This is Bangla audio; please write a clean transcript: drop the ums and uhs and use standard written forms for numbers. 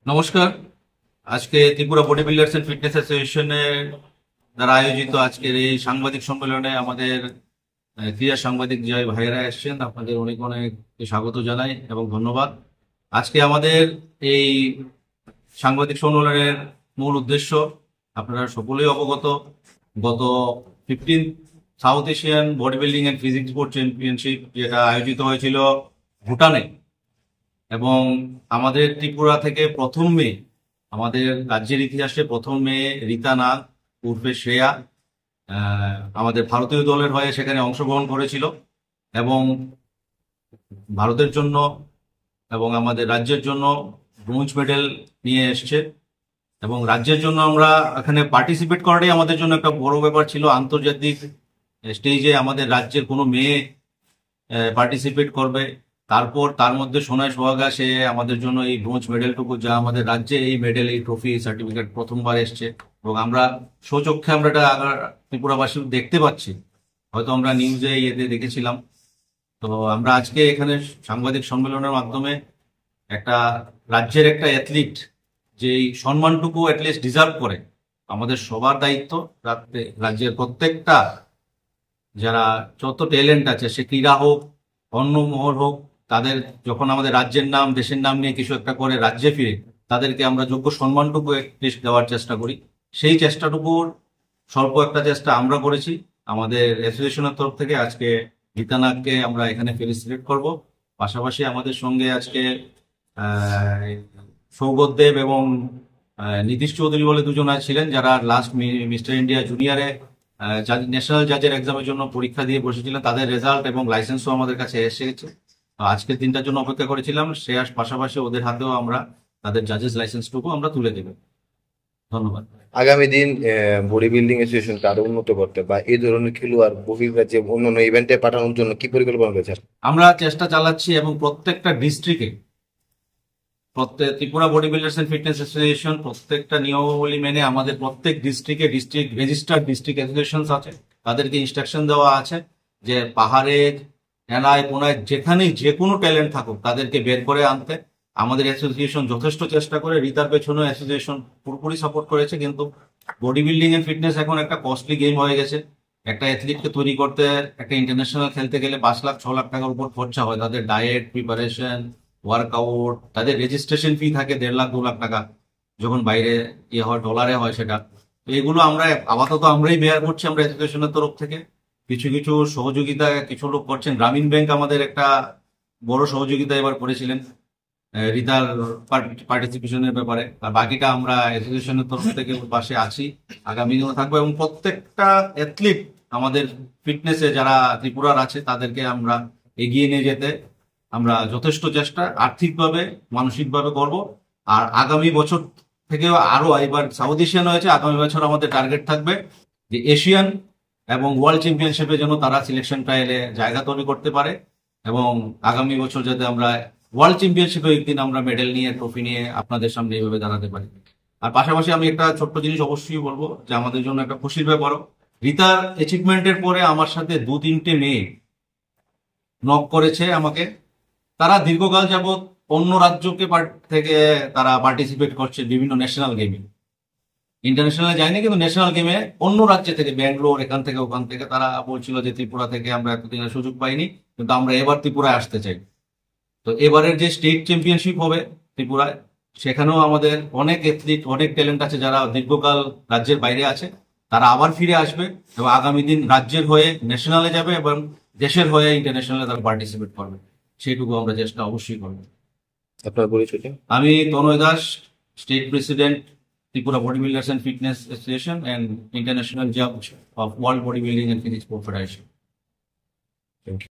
নমস্কার। আজকে Tripura body builders and fitness অ্যাসোসিয়েশনের দ্বারা আয়োজিত আজকের এই সাংবাদিক সম্মেলনে আমাদের ক্রীড়া সাংবাদিক যে ভাইয়েরা এসছেন, আপনাদের অনেক অনেক স্বাগত জানাই এবং ধন্যবাদ। আজকে আমাদের এই সাংবাদিক সম্মেলনের মূল উদ্দেশ্য আপনারা সকলেই অবগত। গত 15 south Asian body building and physics sport championship যেটা আয়োজিত হয়েছিল ভুটানে, এবং আমাদের ত্রিপুরা থেকে প্রথম মেয়ে, আমাদের রাজ্যের ইতিহাসে প্রথম মেয়ে রীতা নাগ উর্ফে শ্রেয়া আমাদের ভারতীয় দলের হয়ে সেখানে অংশগ্রহণ করেছিল এবং ভারতের জন্য এবং আমাদের রাজ্যের জন্য ব্রোঞ্জ মেডেল নিয়ে এসছে। এবং রাজ্যের জন্য আমরা এখানে পার্টিসিপেট করাটাই আমাদের জন্য একটা বড় ব্যাপার ছিল। আন্তর্জাতিক স্টেজে আমাদের রাজ্যের কোনো মেয়ে পার্টিসিপেট করবে, তারপর তার মধ্যে সোনায় সোহাগা, সে আমাদের জন্য এই ব্রোঞ্জ মেডেলটুকু, যা আমাদের রাজ্যে এই মেডেল, এই ট্রফি, সার্টিফিকেট প্রথমবার এসছে এবং আমরা স্বচক্ষে আমরা এটা ত্রিপুরাবাসী দেখতে পাচ্ছি। হয়তো আমরা নিউজে ইয়েতে দেখেছিলাম। তো আমরা আজকে এখানে সাংবাদিক সম্মেলনের মাধ্যমে একটা রাজ্যের একটা অ্যাথলিট যে সম্মানটুকু অ্যাটলিস্ট ডিজার্ভ করে, আমাদের সবার দায়িত্ব রাজ্যের প্রত্যেকটা যারা যত ট্যালেন্ট আছে, সে ক্রীড়া হোক অন্য মহল হোক, তাদের যখন আমাদের রাজ্যের নাম দেশের নাম নিয়ে কিছু একটা করে রাজ্যে ফিরে, তাদেরকে আমরা যোগ্য সম্মানটুকু অ্যাটলিস্ট দেওয়ার চেষ্টা করি। সেই চেষ্টাটুকুর স্বল্প একটা চেষ্টা আমরা করেছি আমাদের অ্যাসোসিয়েশনের তরফ থেকে। আজকে রীতা নাগকে আমরা এখানে ফেলিসিটেট করব। পাশাপাশি আমাদের সঙ্গে আজকে সৌগত দেব এবং নীতিশ চৌধুরী বলে দুজন ছিলেন, যারা লাস্ট মিস্টার ইন্ডিয়া জুনিয়রে ন্যাশনাল জাজের এক্সামের জন্য পরীক্ষা দিয়ে বসেছিলেন। তাদের রেজাল্ট এবং লাইসেন্সও আমাদের কাছে এসে গেছে। আজকের দিনটার জন্য অপেক্ষা করেছিলাম। সে পাশাপাশি ওদের হাতেও আমরা তাদের জাজেস লাইসেন্সটুকু আমরা তুলে দেব। ধন্যবাদ। আগামী দিন বডি বিল্ডিং অ্যাসোসিয়েশনকে আরো উন্নত করতে বা এই ধরনের খেলোয়াড় বহির্রাজ্যে অন্যান্য ইভেন্টে পাঠানোর জন্য কি পরিকল্পনা রয়েছে? আমরা চেষ্টা চালাচ্ছি এবং প্রত্যেকটা ডিস্ট্রিক্টে Tripura body builders and fitness association প্রত্যেকটা নিয়মাবলী মেনে আমাদের প্রত্যেক ডিস্ট্রিক্টে ডিস্ট্রিক্ট রেজিস্টার্ড ডিস্ট্রিক্ট অ্যাসোসিয়েশন আছে, তাদেরকে ইনস্ট্রাকশন দেওয়া আছে যে পাহাড়ে এলাকায় কোনায় যেখানেই যে কোনো ট্যালেন্ট থাকুক তাদেরকে বের করে আনতে। আমাদের অ্যাসোসিয়েশন যথেষ্ট চেষ্টা করে, রিতার পেছনেও অ্যাসোসিয়েশন পুরোপুরি সাপোর্ট করেছে। কিন্তু বডি বিল্ডিং এন্ড ফিটনেস এখন একটা কস্টলি গেম হয়ে গেছে। একটা অ্যাথলিটকে তৈরি করতে, একটা ইন্টারন্যাশনাল খেলতে গেলে 5 লাখ 6 লাখ টাকার উপর খরচা হয়। তাদের ডায়েট, প্রিপারেশন, ওয়ার্কআউট, তাদের রেজিস্ট্রেশন ফি থাকে 1.5 লাখ 2 লাখ টাকা, যখন বাইরে হয় ডলারে হয় সেটা। তো এগুলো আমরা আপাতত আমরাই বেয়ার করছি আমরা অ্যাসোসিয়েশনের তরফ থেকে। কিছু কিছু সহযোগিতা কিছু লোক করছেন। গ্রামীণ ব্যাংক আমাদের একটা বড় সহযোগিতা এবার করেছিলেন রিতার পার্টিসিপেশনের ব্যাপারে, আর বাকিটা আমরা অ্যাসোসিয়েশনের তরফ থেকে পাশে আছি, আগামী দিনও থাকবো। এবং প্রত্যেকটা অ্যাথলিট আমাদের ফিটনেসে যারা ত্রিপুরার আছে তাদেরকে আমরা এগিয়ে নিয়ে যেতে আমরা যথেষ্ট চেষ্টা আর্থিকভাবে মানসিকভাবে করব। আর আগামী বছর থেকেও আরো, এবার সাউথ এশিয়ান হয়েছে, আগামী বছর আমাদের টার্গেট থাকবে যে এশিয়ান এবং ওয়ার্ল্ড চ্যাম্পিয়নশিপে যেন তারা সিলেকশন ট্রায়ালে জায়গা তৈরি করতে পারে এবং আগামী বছর যাতে আমরা ওয়ার্ল্ড চ্যাম্পিয়নশিপে একদিন আমরা মেডেল নিয়ে ট্রফি নিয়ে আপনাদের সামনে এইভাবে দাঁড়াতে পারি। আর পাশাপাশি আমি একটা ছোট্ট জিনিস অবশ্যই বলবো যে আমাদের জন্য একটা খুশির ব্যাপারও, রিতার অ্যাচিভমেন্টের পরে আমার সাথে 2-3টে মেয়ে নক করেছে আমাকে। তারা দীর্ঘকাল যাবৎ অন্য রাজ্যকে থেকে তারা পার্টিসিপেট করছে বিভিন্ন ন্যাশনাল গেমে, ইন্টারন্যাশনালে যায়নি, কিন্তু ন্যাশনাল গেমে অন্য রাজ্য থেকে, ব্যাঙ্গালোর, এখান থেকে ওখান থেকে তারা বলছিল যে ত্রিপুরা থেকে আমরা এতদিনের সুযোগ পাইনি, কিন্তু আমরা এবার ত্রিপুরায় আসতে চাই। তো এবারের যে স্টেট চ্যাম্পিয়নশিপ হবে ত্রিপুরায়, সেখানেও আমাদের অনেক অ্যাথলিট, অনেক ট্যালেন্ট আছে যারা দীর্ঘকাল রাজ্যের বাইরে আছে, তারা আবার ফিরে আসবে এবং আগামী দিন রাজ্যের হয়ে ন্যাশনালে যাবে এবং দেশের হয়ে ইন্টারন্যাশনালে তারা পার্টিসিপেট করবে। সেইটুকু আমরা চেষ্টা অবশ্যই করবো। আপনার পরিচয়টা? আমি Tanay Das, state president, Tripura body builders and fitness association and international জাজ of world body building and physics federation. Thank you.